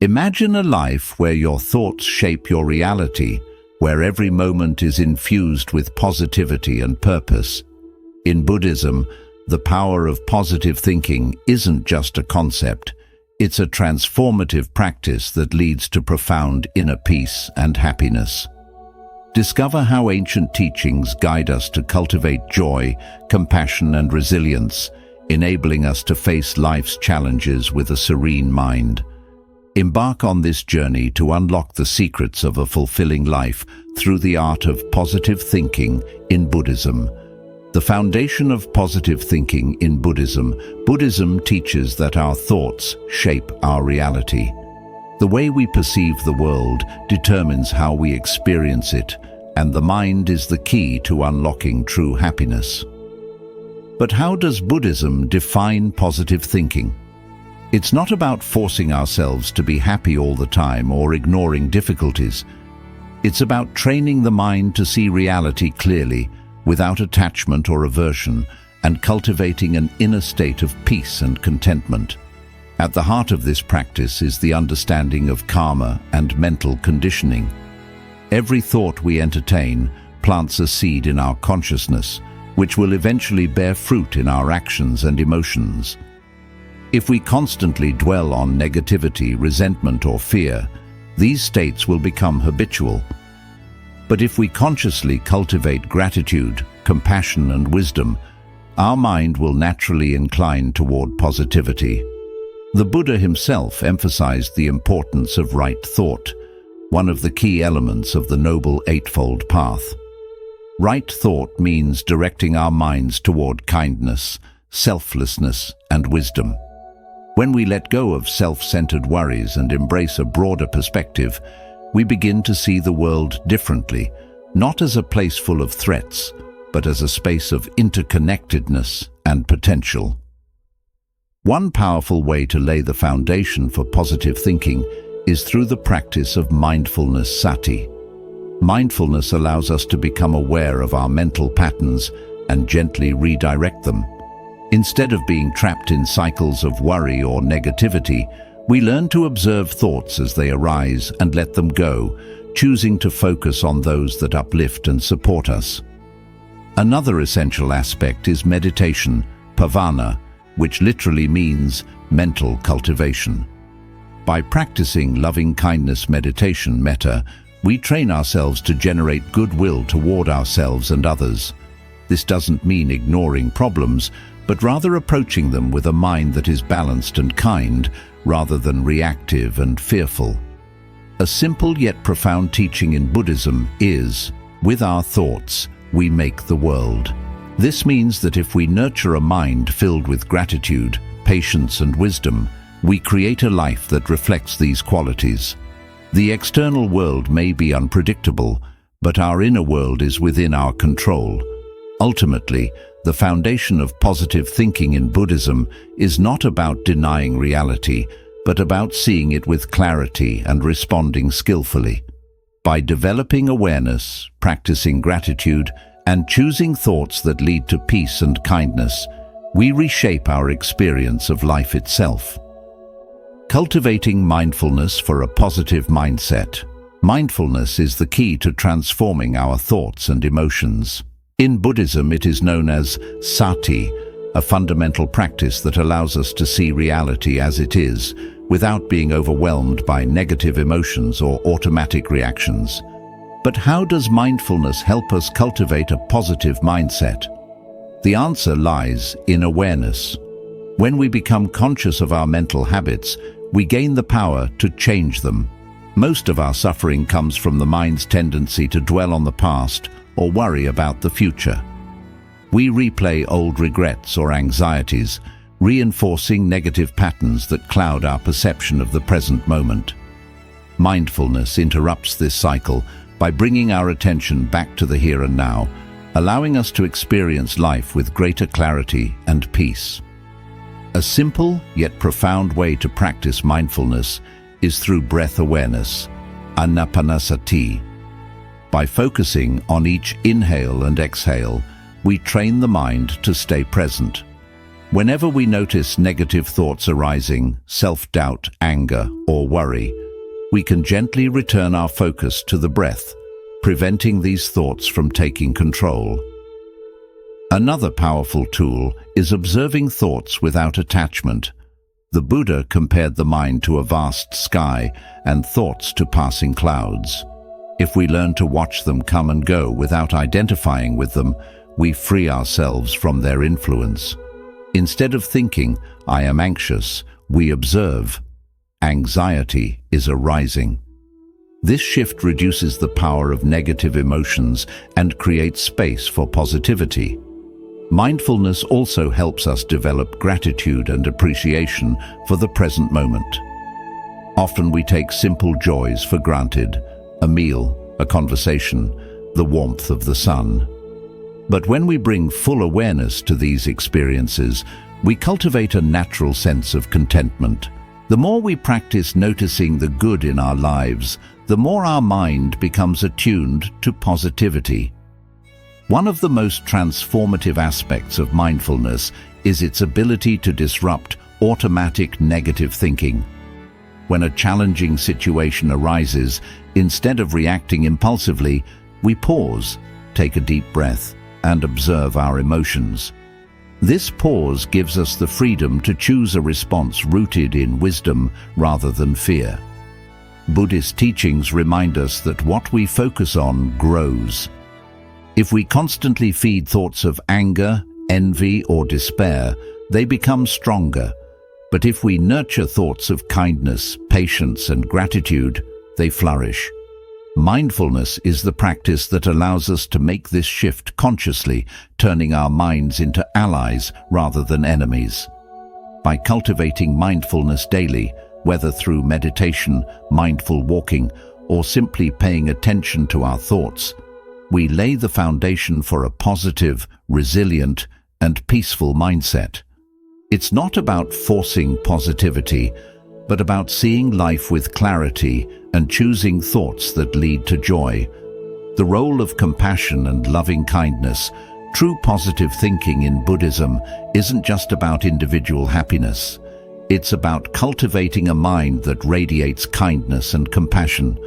Imagine a life where your thoughts shape your reality, where every moment is infused with positivity and purpose. In Buddhism, the power of positive thinking isn't just a concept, it's a transformative practice that leads to profound inner peace and happiness. Discover how ancient teachings guide us to cultivate joy, compassion, and resilience, enabling us to face life's challenges with a serene mind. Embark on this journey to unlock the secrets of a fulfilling life through the art of positive thinking in Buddhism. The foundation of positive thinking in Buddhism teaches that our thoughts shape our reality. The way we perceive the world determines how we experience it, and the mind is the key to unlocking true happiness. But how does Buddhism define positive thinking? It's not about forcing ourselves to be happy all the time or ignoring difficulties. It's about training the mind to see reality clearly, without attachment or aversion, and cultivating an inner state of peace and contentment. At the heart of this practice is the understanding of karma and mental conditioning. Every thought we entertain plants a seed in our consciousness, which will eventually bear fruit in our actions and emotions. If we constantly dwell on negativity, resentment, or fear, these states will become habitual. But if we consciously cultivate gratitude, compassion, and wisdom, our mind will naturally incline toward positivity. The Buddha himself emphasized the importance of right thought, one of the key elements of the Noble Eightfold Path. Right thought means directing our minds toward kindness, selflessness, and wisdom. When we let go of self-centered worries and embrace a broader perspective, we begin to see the world differently, not as a place full of threats, but as a space of interconnectedness and potential. One powerful way to lay the foundation for positive thinking is through the practice of mindfulness sati. Mindfulness allows us to become aware of our mental patterns and gently redirect them. Instead of being trapped in cycles of worry or negativity, we learn to observe thoughts as they arise and let them go, choosing to focus on those that uplift and support us. Another essential aspect is meditation, bhavana, which literally means mental cultivation. By practicing loving-kindness meditation, Metta, we train ourselves to generate goodwill toward ourselves and others. This doesn't mean ignoring problems, but rather approaching them with a mind that is balanced and kind, rather than reactive and fearful. A simple yet profound teaching in Buddhism is, with our thoughts, we make the world. This means that if we nurture a mind filled with gratitude, patience, and wisdom, we create a life that reflects these qualities. The external world may be unpredictable, but our inner world is within our control. Ultimately, the foundation of positive thinking in Buddhism is not about denying reality, but about seeing it with clarity and responding skillfully. By developing awareness, practicing gratitude, and choosing thoughts that lead to peace and kindness, we reshape our experience of life itself. Cultivating mindfulness for a positive mindset. Mindfulness is the key to transforming our thoughts and emotions. In Buddhism, it is known as Sati, a fundamental practice that allows us to see reality as it is, without being overwhelmed by negative emotions or automatic reactions. But how does mindfulness help us cultivate a positive mindset? The answer lies in awareness. When we become conscious of our mental habits, we gain the power to change them. Most of our suffering comes from the mind's tendency to dwell on the past or worry about the future. We replay old regrets or anxieties, reinforcing negative patterns that cloud our perception of the present moment. Mindfulness interrupts this cycle by bringing our attention back to the here and now, allowing us to experience life with greater clarity and peace. A simple yet profound way to practice mindfulness is through breath awareness, Anapanasati. By focusing on each inhale and exhale, we train the mind to stay present. Whenever we notice negative thoughts arising, self-doubt, anger, or worry, we can gently return our focus to the breath, preventing these thoughts from taking control. Another powerful tool is observing thoughts without attachment. The Buddha compared the mind to a vast sky and thoughts to passing clouds. If we learn to watch them come and go without identifying with them, we free ourselves from their influence. Instead of thinking, "I am anxious," we observe, "Anxiety is arising." This shift reduces the power of negative emotions and creates space for positivity. Mindfulness also helps us develop gratitude and appreciation for the present moment. Often we take simple joys for granted: a meal, a conversation, the warmth of the sun. But when we bring full awareness to these experiences, we cultivate a natural sense of contentment. The more we practice noticing the good in our lives, the more our mind becomes attuned to positivity. One of the most transformative aspects of mindfulness is its ability to disrupt automatic negative thinking. When a challenging situation arises, instead of reacting impulsively, we pause, take a deep breath, and observe our emotions. This pause gives us the freedom to choose a response rooted in wisdom rather than fear. Buddhist teachings remind us that what we focus on grows. If we constantly feed thoughts of anger, envy, or despair, they become stronger. But if we nurture thoughts of kindness, patience, and gratitude, they flourish. Mindfulness is the practice that allows us to make this shift consciously, turning our minds into allies rather than enemies. By cultivating mindfulness daily, whether through meditation, mindful walking, or simply paying attention to our thoughts, we lay the foundation for a positive, resilient, and peaceful mindset. It's not about forcing positivity, but about seeing life with clarity and choosing thoughts that lead to joy. The role of compassion and loving kindness, true positive thinking in Buddhism, isn't just about individual happiness. It's about cultivating a mind that radiates kindness and compassion.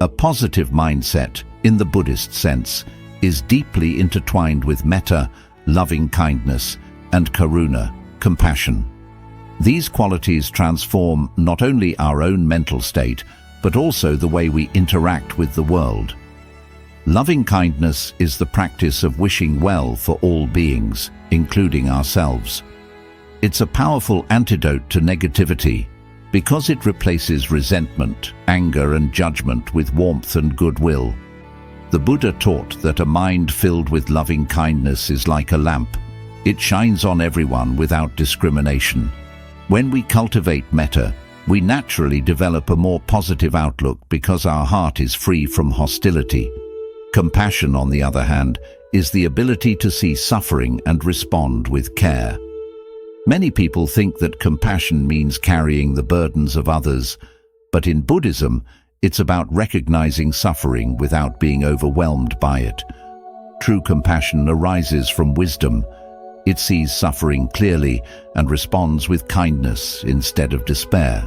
A positive mindset, in the Buddhist sense, is deeply intertwined with metta, loving kindness, and karuna, compassion. These qualities transform not only our own mental state, but also the way we interact with the world. Loving kindness is the practice of wishing well for all beings, including ourselves. It's a powerful antidote to negativity because it replaces resentment, anger, and judgment with warmth and goodwill. The Buddha taught that a mind filled with loving kindness is like a lamp. It shines on everyone without discrimination. When we cultivate metta, we naturally develop a more positive outlook because our heart is free from hostility. Compassion, on the other hand, is the ability to see suffering and respond with care. Many people think that compassion means carrying the burdens of others, but in Buddhism, it's about recognizing suffering without being overwhelmed by it. True compassion arises from wisdom. It sees suffering clearly and responds with kindness instead of despair.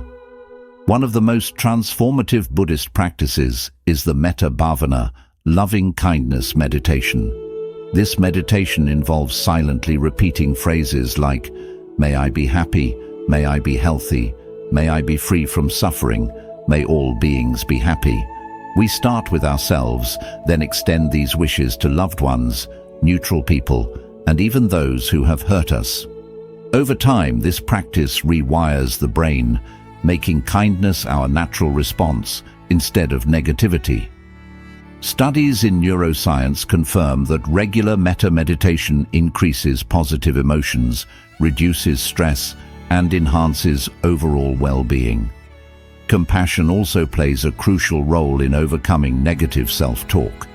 One of the most transformative Buddhist practices is the Metta Bhavana, loving kindness meditation. This meditation involves silently repeating phrases like, "May I be happy, may I be healthy, may I be free from suffering, may all beings be happy." We start with ourselves, then extend these wishes to loved ones, neutral people, and even those who have hurt us. Over time, this practice rewires the brain, making kindness our natural response instead of negativity. Studies in neuroscience confirm that regular metta meditation increases positive emotions, reduces stress, and enhances overall well-being. Compassion also plays a crucial role in overcoming negative self-talk.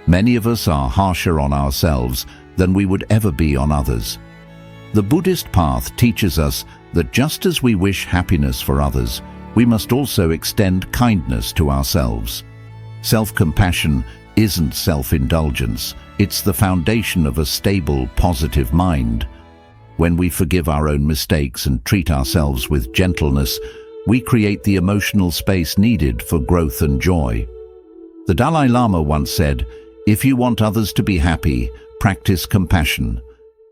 Many of us are harsher on ourselves than we would ever be on others. The Buddhist path teaches us that just as we wish happiness for others, we must also extend kindness to ourselves. Self-compassion isn't self-indulgence, it's the foundation of a stable, positive mind. When we forgive our own mistakes and treat ourselves with gentleness, we create the emotional space needed for growth and joy. The Dalai Lama once said, "If you want others to be happy, practice compassion.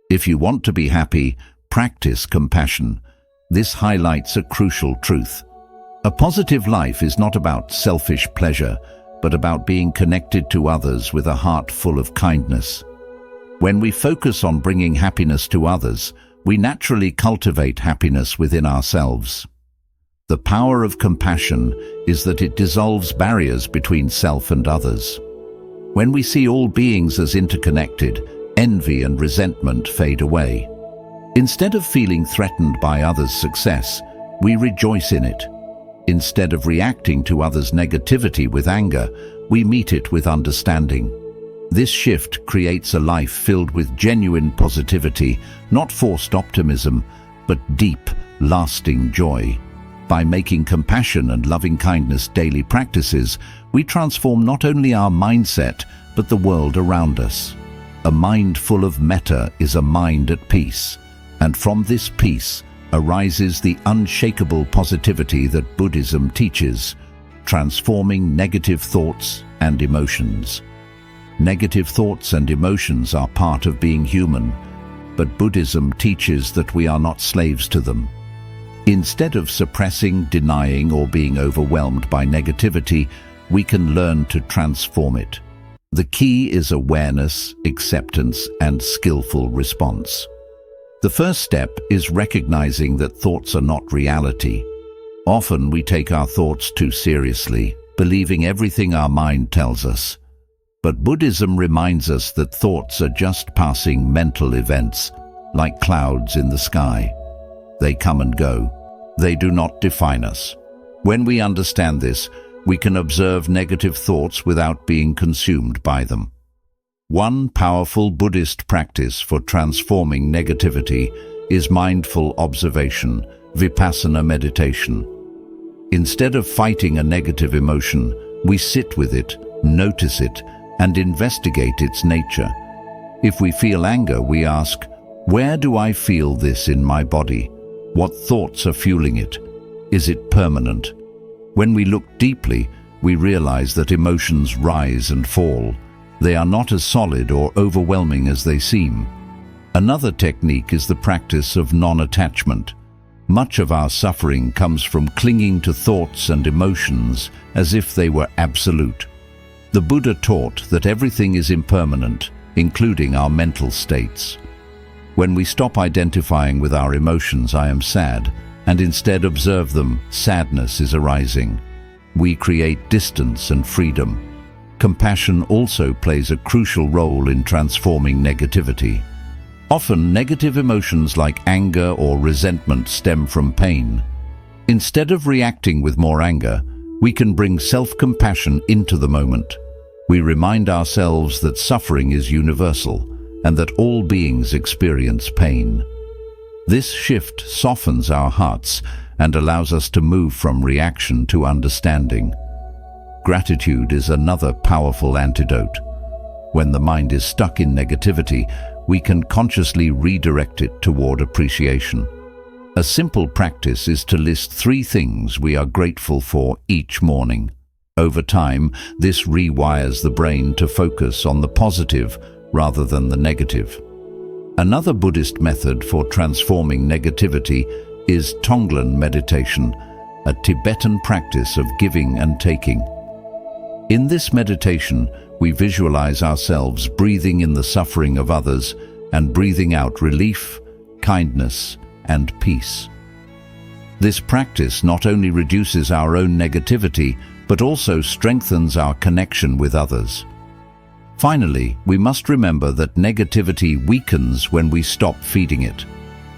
If you want to be happy, practice compassion." This highlights a crucial truth. A positive life is not about selfish pleasure, but about being connected to others with a heart full of kindness. When we focus on bringing happiness to others, we naturally cultivate happiness within ourselves. The power of compassion is that it dissolves barriers between self and others. When we see all beings as interconnected, envy and resentment fade away. Instead of feeling threatened by others' success, we rejoice in it. Instead of reacting to others' negativity with anger, we meet it with understanding. This shift creates a life filled with genuine positivity, not forced optimism, but deep, lasting joy. By making compassion and loving-kindness daily practices, we transform not only our mindset, but the world around us. A mind full of metta is a mind at peace, and from this peace arises the unshakable positivity that Buddhism teaches, transforming negative thoughts and emotions. Negative thoughts and emotions are part of being human, but Buddhism teaches that we are not slaves to them. Instead of suppressing, denying, or being overwhelmed by negativity, we can learn to transform it. The key is awareness, acceptance, and skillful response. The first step is recognizing that thoughts are not reality. Often we take our thoughts too seriously, believing everything our mind tells us. But Buddhism reminds us that thoughts are just passing mental events, like clouds in the sky. They come and go. They do not define us. When we understand this, we can observe negative thoughts without being consumed by them. One powerful Buddhist practice for transforming negativity is mindful observation, vipassana meditation. Instead of fighting a negative emotion, we sit with it, notice it, and investigate its nature. If we feel anger, we ask, "Where do I feel this in my body? What thoughts are fueling it? Is it permanent?" When we look deeply, we realize that emotions rise and fall. They are not as solid or overwhelming as they seem. Another technique is the practice of non-attachment. Much of our suffering comes from clinging to thoughts and emotions as if they were absolute. The Buddha taught that everything is impermanent, including our mental states. When we stop identifying with our emotions, "I am sad," and instead observe them, sadness is arising. We create distance and freedom. Compassion also plays a crucial role in transforming negativity. Often, negative emotions like anger or resentment stem from pain. Instead of reacting with more anger, we can bring self-compassion into the moment. We remind ourselves that suffering is universal and that all beings experience pain. This shift softens our hearts and allows us to move from reaction to understanding. Gratitude is another powerful antidote. When the mind is stuck in negativity, we can consciously redirect it toward appreciation. A simple practice is to list 3 things we are grateful for each morning. Over time, this rewires the brain to focus on the positive rather than the negative. Another Buddhist method for transforming negativity is Tonglen meditation, a Tibetan practice of giving and taking. In this meditation, we visualize ourselves breathing in the suffering of others and breathing out relief, kindness, and peace. This practice not only reduces our own negativity, but also strengthens our connection with others. Finally, we must remember that negativity weakens when we stop feeding it.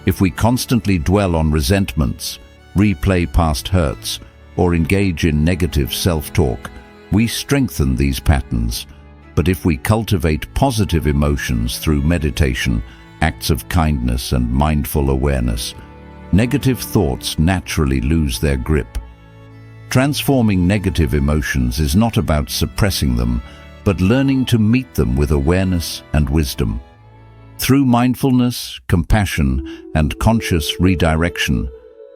If we constantly dwell on resentments, replay past hurts, or engage in negative self-talk, we strengthen these patterns. But if we cultivate positive emotions through meditation, acts of kindness, and mindful awareness, negative thoughts naturally lose their grip. Transforming negative emotions is not about suppressing them, but learning to meet them with awareness and wisdom. Through mindfulness, compassion, and conscious redirection,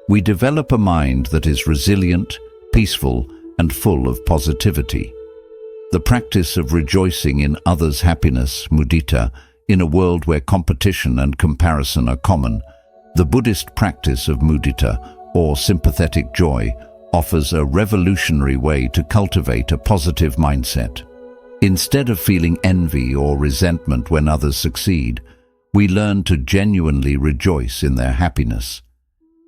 we develop a mind that is resilient, peaceful, and full of positivity. The practice of rejoicing in others' happiness, mudita, in a world where competition and comparison are common, the Buddhist practice of mudita, or sympathetic joy, offers a revolutionary way to cultivate a positive mindset. Instead of feeling envy or resentment when others succeed, we learn to genuinely rejoice in their happiness.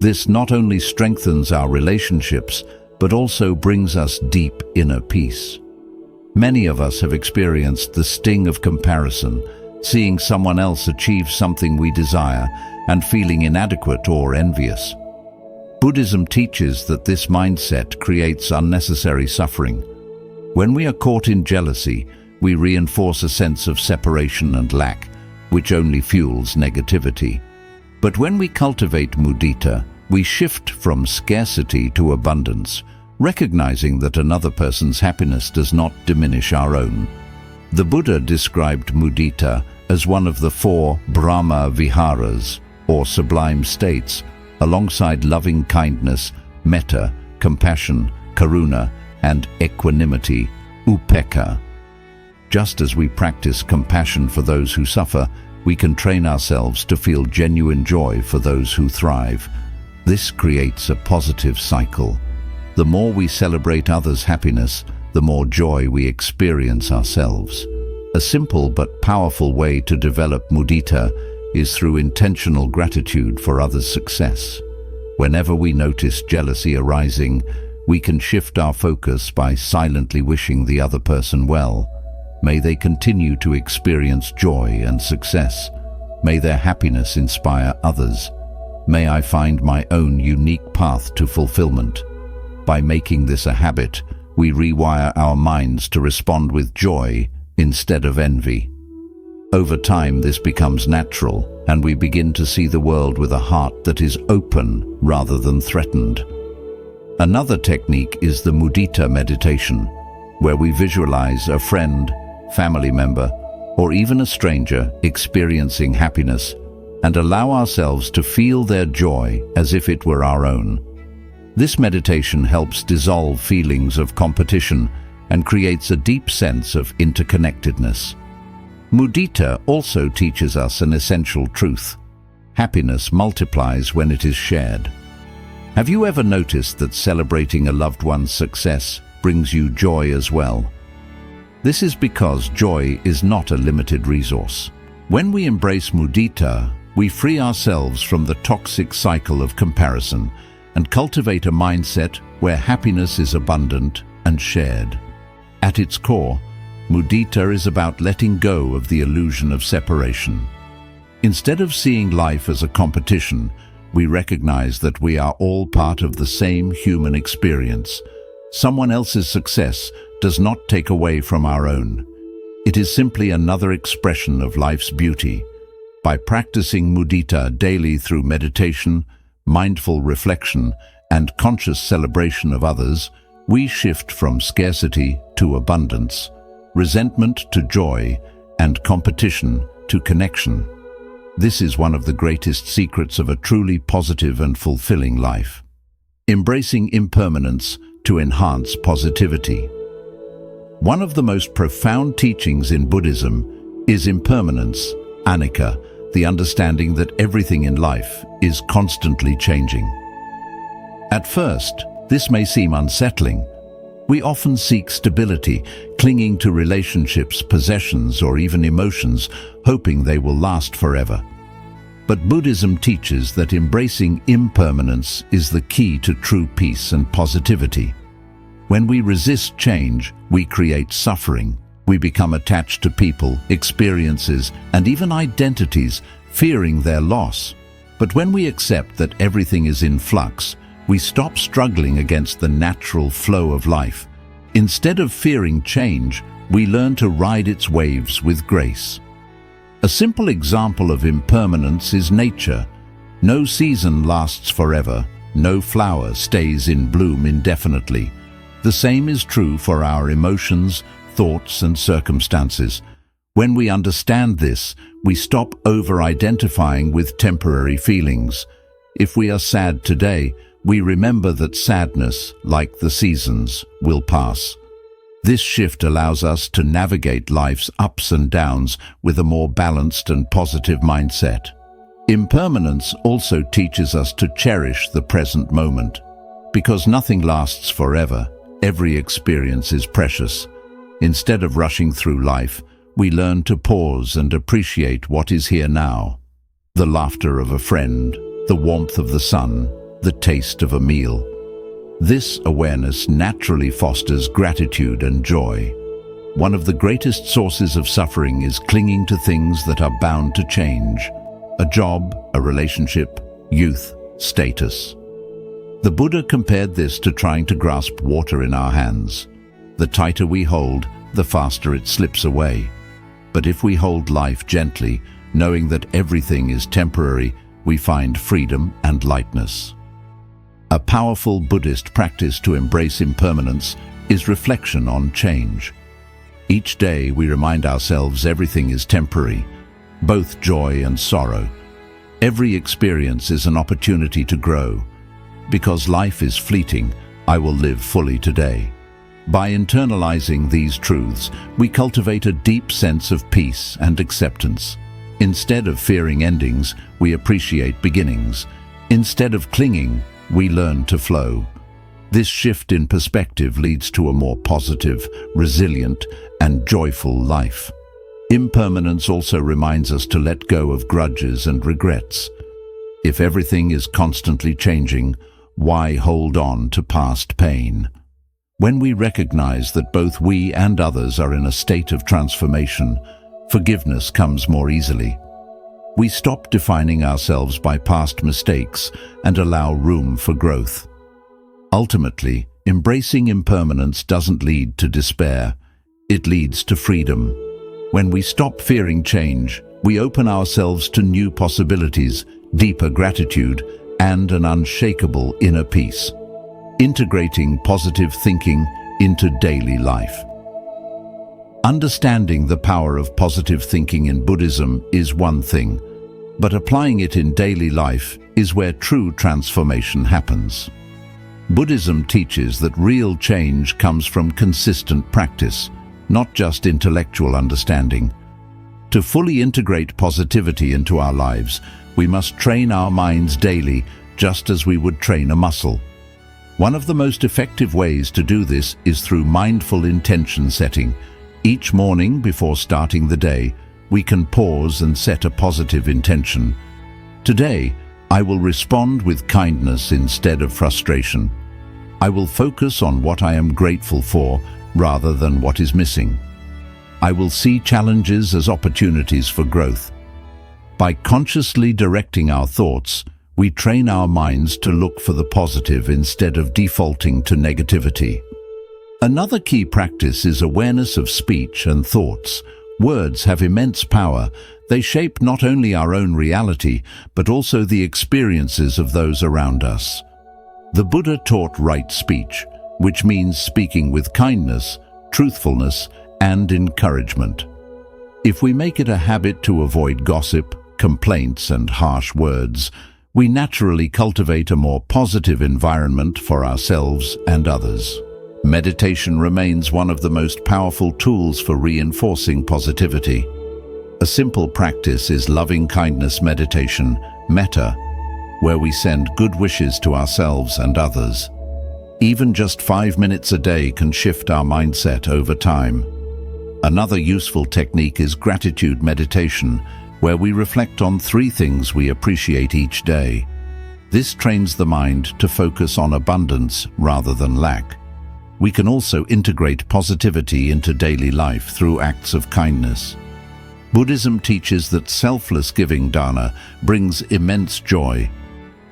This not only strengthens our relationships, but also brings us deep inner peace. Many of us have experienced the sting of comparison, seeing someone else achieve something we desire and feeling inadequate or envious. Buddhism teaches that this mindset creates unnecessary suffering. When we are caught in jealousy, we reinforce a sense of separation and lack, which only fuels negativity. But when we cultivate mudita, we shift from scarcity to abundance, recognizing that another person's happiness does not diminish our own. The Buddha described mudita as one of the 4 Brahma Viharas, or sublime states, alongside loving kindness, metta, compassion, karuna, and equanimity, upekkha. Just as we practice compassion for those who suffer, we can train ourselves to feel genuine joy for those who thrive. This creates a positive cycle. The more we celebrate others' happiness, the more joy we experience ourselves. A simple but powerful way to develop mudita is through intentional gratitude for others' success. Whenever we notice jealousy arising, we can shift our focus by silently wishing the other person well. May they continue to experience joy and success. May their happiness inspire others. May I find my own unique path to fulfillment. By making this a habit, we rewire our minds to respond with joy instead of envy. Over time, this becomes natural, and we begin to see the world with a heart that is open rather than threatened. Another technique is the mudita meditation, where we visualize a friend, family member, or even a stranger experiencing happiness and allow ourselves to feel their joy as if it were our own. This meditation helps dissolve feelings of competition and creates a deep sense of interconnectedness. Mudita also teaches us an essential truth. Happiness multiplies when it is shared. Have you ever noticed that celebrating a loved one's success brings you joy as well? This is because joy is not a limited resource. When we embrace mudita, we free ourselves from the toxic cycle of comparison and cultivate a mindset where happiness is abundant and shared. At its core, mudita is about letting go of the illusion of separation. Instead of seeing life as a competition, we recognize that we are all part of the same human experience. Someone else's success does not take away from our own. It is simply another expression of life's beauty. By practicing mudita daily through meditation, mindful reflection, and conscious celebration of others, we shift from scarcity to abundance, resentment to joy, and competition to connection. This is one of the greatest secrets of a truly positive and fulfilling life. Embracing impermanence to enhance positivity. One of the most profound teachings in Buddhism is impermanence, Anicca, the understanding that everything in life is constantly changing. At first, this may seem unsettling. We often seek stability, clinging to relationships, possessions, or even emotions, hoping they will last forever. But Buddhism teaches that embracing impermanence is the key to true peace and positivity. When we resist change, we create suffering. We become attached to people, experiences, and even identities, fearing their loss. But when we accept that everything is in flux, we stop struggling against the natural flow of life. Instead of fearing change, we learn to ride its waves with grace. A simple example of impermanence is nature. No season lasts forever. No flower stays in bloom indefinitely. The same is true for our emotions, thoughts, and circumstances. When we understand this, we stop over-identifying with temporary feelings. If we are sad today, we remember that sadness, like the seasons, will pass. This shift allows us to navigate life's ups and downs with a more balanced and positive mindset. Impermanence also teaches us to cherish the present moment. Because nothing lasts forever, every experience is precious. Instead of rushing through life, we learn to pause and appreciate what is here now. The laughter of a friend, the warmth of the sun, the taste of a meal. This awareness naturally fosters gratitude and joy. One of the greatest sources of suffering is clinging to things that are bound to change. A job, a relationship, youth, status. The Buddha compared this to trying to grasp water in our hands. The tighter we hold, the faster it slips away. But if we hold life gently, knowing that everything is temporary, we find freedom and lightness. A powerful Buddhist practice to embrace impermanence is reflection on change. Each day we remind ourselves everything is temporary, both joy and sorrow. Every experience is an opportunity to grow. Because life is fleeting, I will live fully today. By internalizing these truths, we cultivate a deep sense of peace and acceptance. Instead of fearing endings, we appreciate beginnings. Instead of clinging, we learn to flow. This shift in perspective leads to a more positive, resilient, and joyful life. Impermanence also reminds us to let go of grudges and regrets. If everything is constantly changing, why hold on to past pain? When we recognize that both we and others are in a state of transformation, forgiveness comes more easily. We stop defining ourselves by past mistakes and allow room for growth. Ultimately, embracing impermanence doesn't lead to despair. It leads to freedom. When we stop fearing change, we open ourselves to new possibilities, deeper gratitude, and an unshakable inner peace. Integrating positive thinking into daily life. Understanding the power of positive thinking in Buddhism is one thing, but applying it in daily life is where true transformation happens. Buddhism teaches that real change comes from consistent practice, not just intellectual understanding. To fully integrate positivity into our lives, we must train our minds daily, just as we would train a muscle. One of the most effective ways to do this is through mindful intention setting. Each morning before starting the day, we can pause and set a positive intention. Today, I will respond with kindness instead of frustration. I will focus on what I am grateful for rather than what is missing. I will see challenges as opportunities for growth. By consciously directing our thoughts, we train our minds to look for the positive instead of defaulting to negativity. Another key practice is awareness of speech and thoughts. Words have immense power. They shape not only our own reality, but also the experiences of those around us. The Buddha taught right speech, which means speaking with kindness, truthfulness, and encouragement. If we make it a habit to avoid gossip, complaints, and harsh words, we naturally cultivate a more positive environment for ourselves and others. Meditation remains one of the most powerful tools for reinforcing positivity. A simple practice is loving kindness meditation, Metta, where we send good wishes to ourselves and others. Even just 5 minutes a day can shift our mindset over time. Another useful technique is gratitude meditation, where we reflect on 3 things we appreciate each day. This trains the mind to focus on abundance rather than lack. We can also integrate positivity into daily life through acts of kindness. Buddhism teaches that selfless giving dana brings immense joy.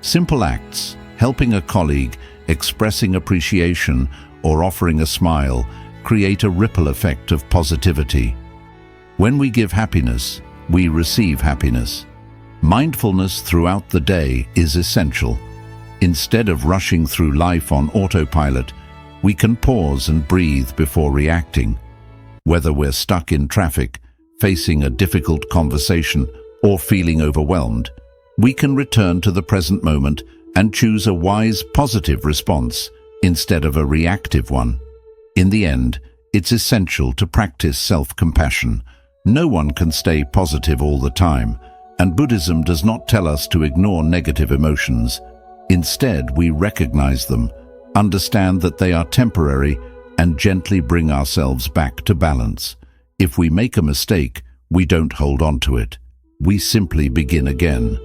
Simple acts, helping a colleague, expressing appreciation, or offering a smile, create a ripple effect of positivity. When we give happiness, we receive happiness. Mindfulness throughout the day is essential. Instead of rushing through life on autopilot, we can pause and breathe before reacting. Whether we're stuck in traffic, facing a difficult conversation, or feeling overwhelmed, we can return to the present moment and choose a wise, positive response instead of a reactive one. In the end, it's essential to practice self-compassion. No one can stay positive all the time, and Buddhism does not tell us to ignore negative emotions. Instead, we recognize them, understand that they are temporary, and gently bring ourselves back to balance. If we make a mistake, we don't hold on to it. We simply begin again.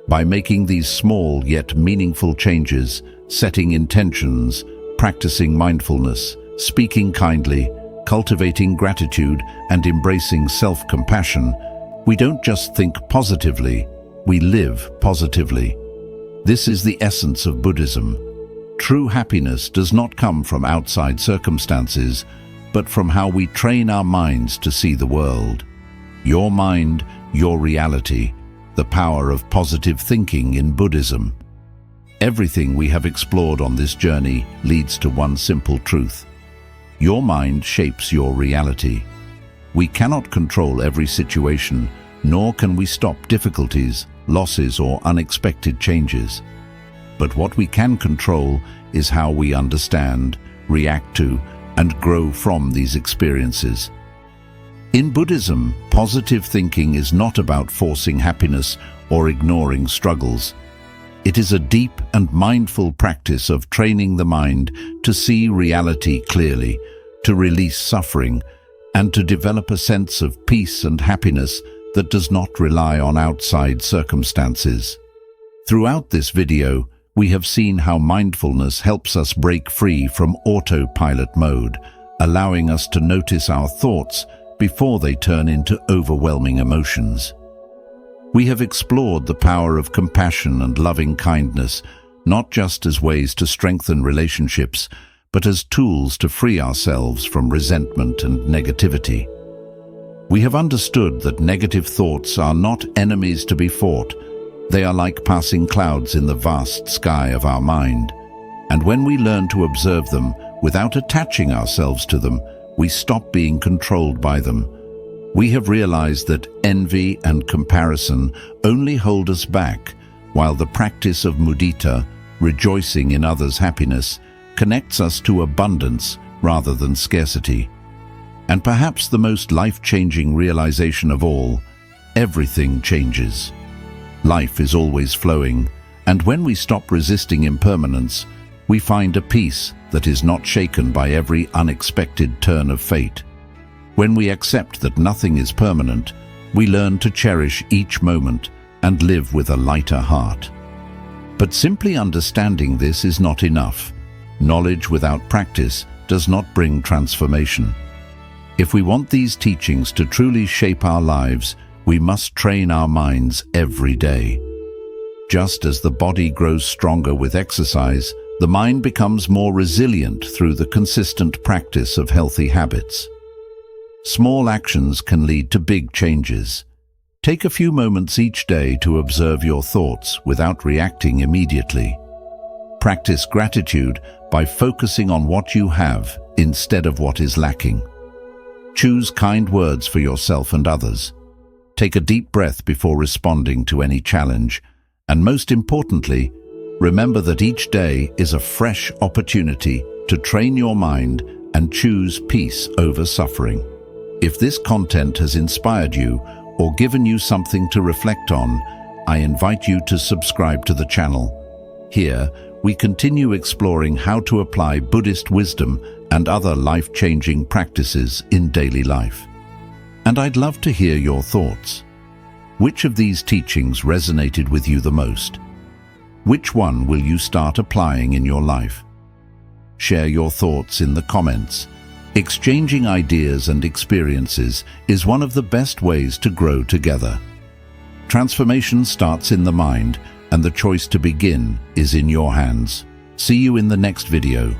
By making these small yet meaningful changes, setting intentions, practicing mindfulness, speaking kindly, cultivating gratitude, and embracing self-compassion, we don't just think positively, we live positively. This is the essence of Buddhism. True happiness does not come from outside circumstances, but from how we train our minds to see the world. Your mind, your reality, the power of positive thinking in Buddhism. Everything we have explored on this journey leads to one simple truth. Your mind shapes your reality. We cannot control every situation, nor can we stop difficulties, losses, or unexpected changes. But what we can control is how we understand, react to, and grow from these experiences. In Buddhism, positive thinking is not about forcing happiness or ignoring struggles. It is a deep and mindful practice of training the mind to see reality clearly, to release suffering, and to develop a sense of peace and happiness that does not rely on outside circumstances. Throughout this video, we have seen how mindfulness helps us break free from autopilot mode, allowing us to notice our thoughts before they turn into overwhelming emotions. We have explored the power of compassion and loving kindness, not just as ways to strengthen relationships, but as tools to free ourselves from resentment and negativity. We have understood that negative thoughts are not enemies to be fought. They are like passing clouds in the vast sky of our mind. And when we learn to observe them without attaching ourselves to them, we stop being controlled by them. We have realized that envy and comparison only hold us back, while the practice of mudita, rejoicing in others' happiness, connects us to abundance rather than scarcity. And perhaps the most life-changing realization of all, everything changes. Life is always flowing, and when we stop resisting impermanence, we find a peace that is not shaken by every unexpected turn of fate. When we accept that nothing is permanent, we learn to cherish each moment and live with a lighter heart. But simply understanding this is not enough. Knowledge without practice does not bring transformation. If we want these teachings to truly shape our lives, we must train our minds every day. Just as the body grows stronger with exercise, the mind becomes more resilient through the consistent practice of healthy habits. Small actions can lead to big changes. Take a few moments each day to observe your thoughts without reacting immediately. Practice gratitude by focusing on what you have instead of what is lacking. Choose kind words for yourself and others. Take a deep breath before responding to any challenge. And most importantly, remember that each day is a fresh opportunity to train your mind and choose peace over suffering. If this content has inspired you or given you something to reflect on, I invite you to subscribe to the channel. Here, we continue exploring how to apply Buddhist wisdom and other life-changing practices in daily life. And I'd love to hear your thoughts. Which of these teachings resonated with you the most? Which one will you start applying in your life? Share your thoughts in the comments. Exchanging ideas and experiences is one of the best ways to grow together. Transformation starts in the mind, and the choice to begin is in your hands. See you in the next video.